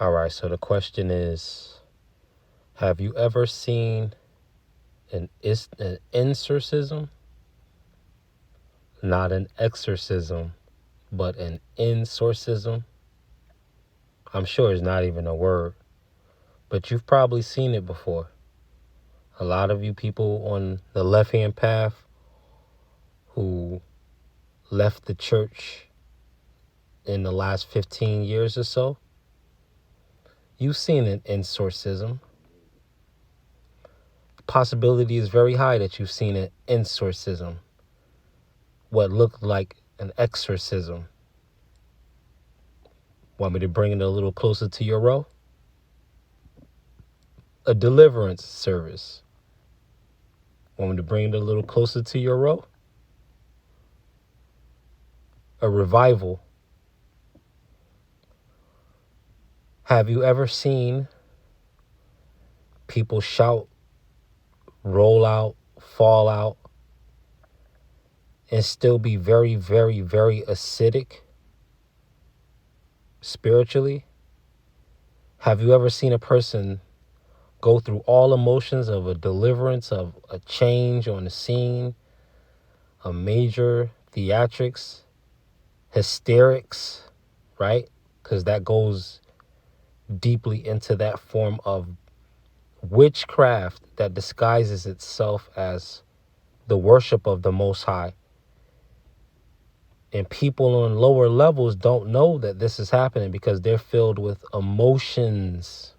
All right, so the question is, have you ever seen an exorcism? Not an exorcism, but an insorcism. I'm sure it's not even a word, but you've probably seen it before. A lot of you people on the left-hand path who left the church in the last 15 years or so, you've seen an insorcism. The possibility is very high that you've seen an insorcism, what looked like an exorcism. Want me to bring it a little closer to your row? A deliverance service. Want me to bring it a little closer to your row? A revival. Have you ever seen people shout, roll out, fall out, and still be very, very, very acidic spiritually? Have you ever seen a person go through all emotions of a deliverance, of a change on the scene, a major theatrics, hysterics, right? Because that goes deeply into that form of witchcraft that disguises itself as the worship of the Most High. And people on lower levels don't know that this is happening because they're filled with emotions.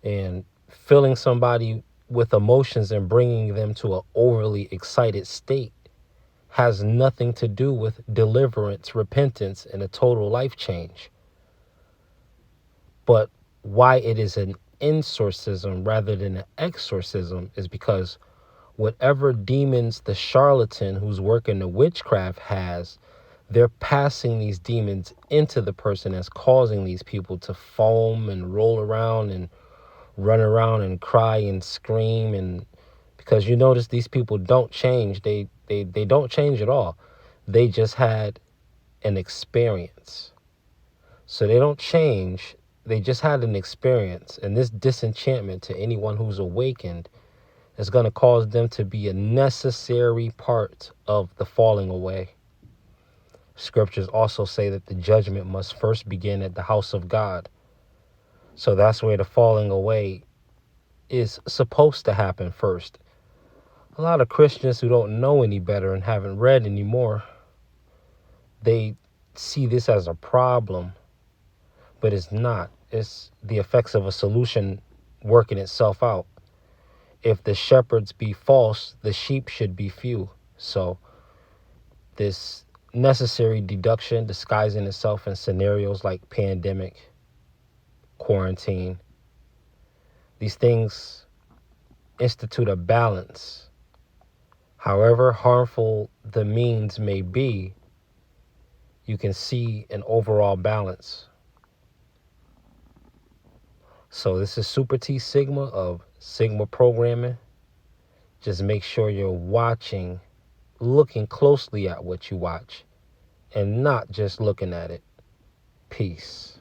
And filling somebody with emotions and bringing them to an overly excited state has nothing to do with deliverance, repentance, and a total life change. But why it is an insorcism rather than an exorcism is because whatever demons the charlatan who's working the witchcraft has, they're passing these demons into the person that's causing these people to foam and roll around and run around and cry and scream. And because you notice these people don't change, they don't change at all. They just had an experience. So they don't change. They just had an experience. And this disenchantment to anyone who's awakened is going to cause them to be a necessary part of the falling away. Scriptures also say that the judgment must first begin at the house of God. So that's where the falling away is supposed to happen first. A lot of Christians who don't know any better and haven't read anymore, they see this as a problem, but it's not. It's the effects of a solution working itself out. If the shepherds be false, the sheep should be few. So this necessary deduction disguising itself in scenarios like pandemic, quarantine, these things institute a balance. However harmful the means may be, you can see an overall balance. So this is Super T Sigma of Sigma Programming. Just make sure you're watching, looking closely at what you watch, and not just looking at it. Peace.